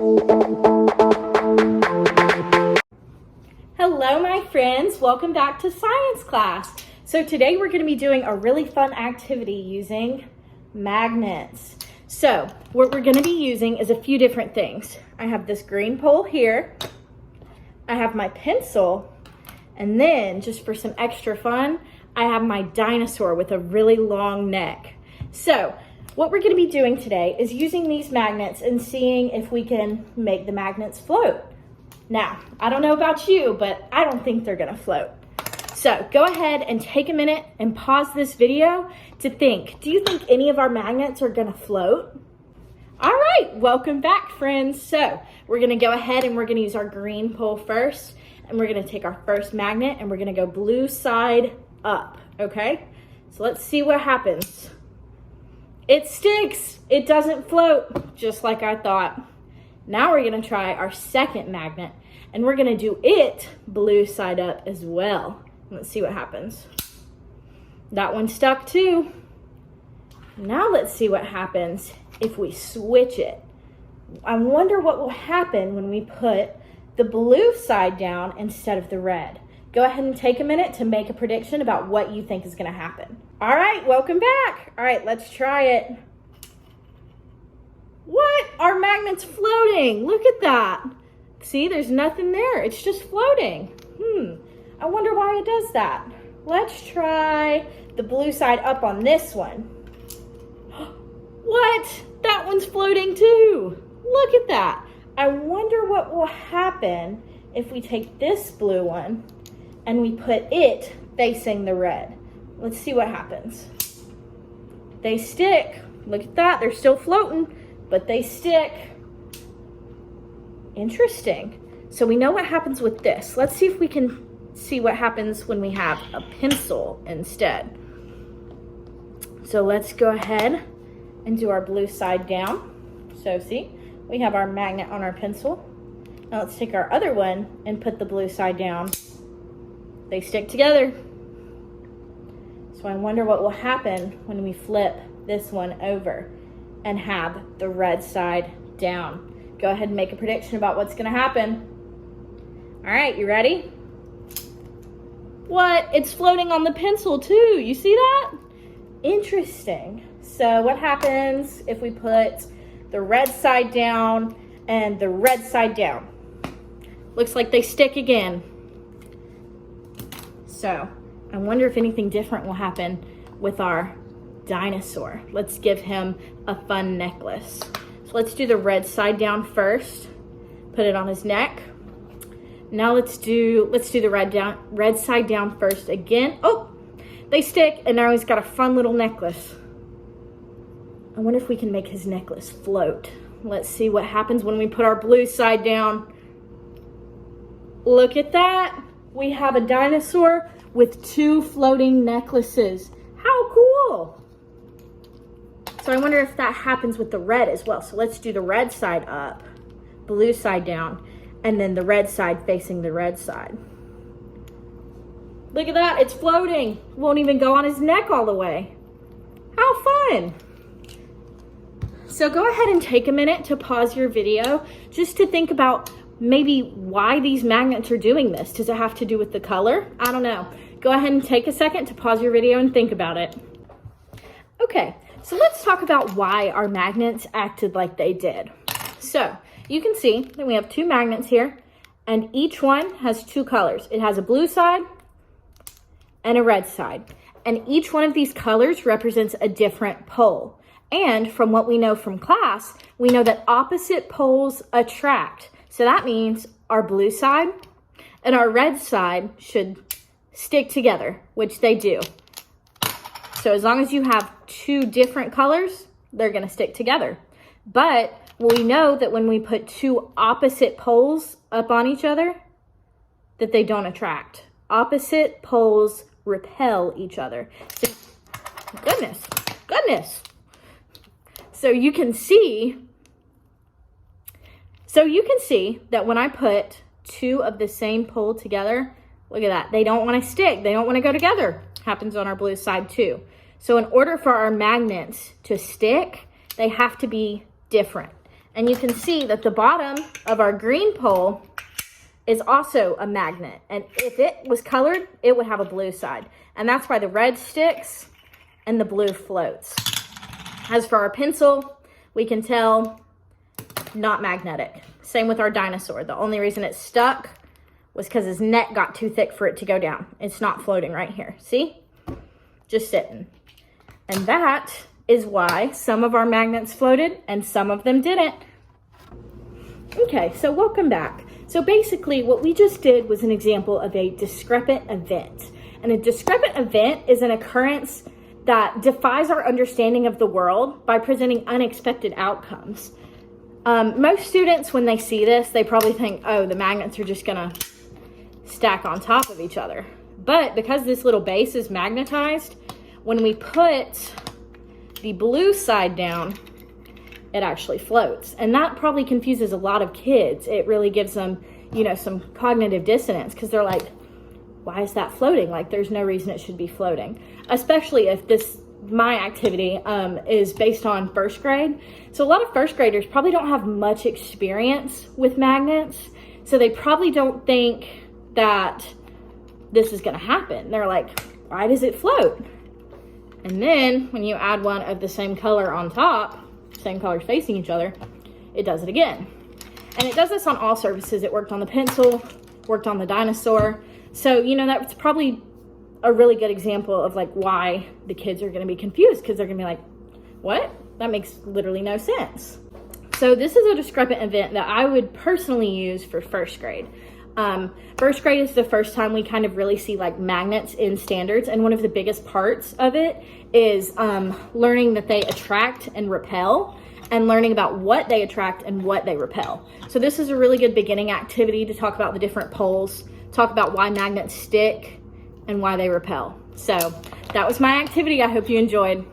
Hello, my friends. Welcome back to science class. So today we're going to be doing a really fun activity using magnets. So what we're going to be using is a few different things. I have this green pole here. I have my pencil. And then just for some extra fun, I have my dinosaur with a really long neck. So what we're going to be doing today is using these magnets and seeing if we can make the magnets float. Now, I don't know about you, but I don't think they're going to float. So go ahead and take a minute and pause this video to think, do you think any of our magnets are going to float? All right, welcome back, friends. So we're going to go ahead and we're going to use our green pole first, and we're going to take our first magnet and we're going to go blue side up, okay? So let's see what happens. It sticks. It doesn't float, just like I thought. Now we're going to try our second magnet, and we're going to do it blue side up as well. Let's see what happens. That one stuck too. Now let's see what happens if we switch it. I wonder what will happen when we put the blue side down instead of the red. Go ahead and take a minute to make a prediction about what you think is going to happen. All right, welcome back. All right, let's try it. What? Our magnet's floating. Look at that. See, there's nothing there. It's just floating. I wonder why it does that. Let's try the blue side up on this one. What? That one's floating too. Look at that. I wonder what will happen if we take this blue one and we put it facing the red. Let's see what happens. They stick. Look at that. They're still floating, but they stick. Interesting. So we know what happens with this. Let's see if we can see what happens when we have a pencil instead. So let's go ahead and do our blue side down. So see, we have our magnet on our pencil. Now let's take our other one and put the blue side down. They stick together. So I wonder what will happen when we flip this one over and have the red side down. Go ahead and make a prediction about what's going to happen. All right, you ready? What? It's floating on the pencil too. You see that? Interesting. So what happens if we put the red side down and the red side down? Looks like they stick again. So I wonder if anything different will happen with our dinosaur. Let's give him a fun necklace. So let's do the red side down first. Put it on his neck. Now let's do the red side down first again. Oh, they stick, and now he's got a fun little necklace. I wonder if we can make his necklace float. Let's see what happens when we put our blue side down. Look at that. We have a dinosaur with two floating necklaces. How cool. So I wonder if that happens with the red as well. So let's do the red side up, blue side down, and then the red side facing the red side. Look at that, it's floating. Won't even go on his neck all the way. How fun. So go ahead and take a minute to pause your video just to think about maybe why these magnets are doing this. Does it have to do with the color? I don't know. Go ahead and take a second to pause your video and think about it. Okay, so let's talk about why our magnets acted like they did. So you can see that we have two magnets here, and each one has two colors. It has a blue side and a red side. And each one of these colors represents a different pole. And from what we know from class, we know that opposite poles attract. So that means our blue side and our red side should stick together, which they do. So as long as you have two different colors, they're going to stick together. But we know that when we put two opposite poles up on each other, that they don't attract. Opposite poles repel each other. So, goodness. So you can see that when I put two of the same pole together, look at that. They don't want to stick. They don't want to go together. Happens on our blue side too. So in order for our magnets to stick, they have to be different. And you can see that the bottom of our green pole is also a magnet. And if it was colored, it would have a blue side. And that's why the red sticks and the blue floats. As for our pencil, we can tell not magnetic. Same with our dinosaur. The only reason it stuck was because his neck got too thick for it to go down. It's not floating right here. See? Just sitting. And that is why some of our magnets floated and some of them didn't. Okay, so welcome back. So basically what we just did was an example of a discrepant event. And a discrepant event is an occurrence that defies our understanding of the world by presenting unexpected outcomes. Most students, when they see this, they probably think, oh, the magnets are just gonna stack on top of each other. But because this little base is magnetized, when we put the blue side down, it actually floats. And that probably confuses a lot of kids. It really gives them, you know, some cognitive dissonance because they're like, why is that floating? Like, there's no reason it should be floating. Especially if my activity is based on first grade. So a lot of first graders probably don't have much experience with magnets. So they probably don't think that this is gonna happen. They're like, why does it float? And then when you add one of the same color on top, same colors facing each other, it does it again. And it does this on all surfaces. It worked on the pencil, worked on the dinosaur. So, you know, that's probably a really good example of like why the kids are going to be confused, because they're going to be like, what? That makes literally no sense. So this is a discrepant event that I would personally use for first grade. First grade is the first time we kind of really see like magnets in standards, and one of the biggest parts of it is learning that they attract and repel, and learning about what they attract and what they repel. So this is a really good beginning activity to talk about the different poles, talk about why magnets stick and why they repel. So that was my activity. I hope you enjoyed.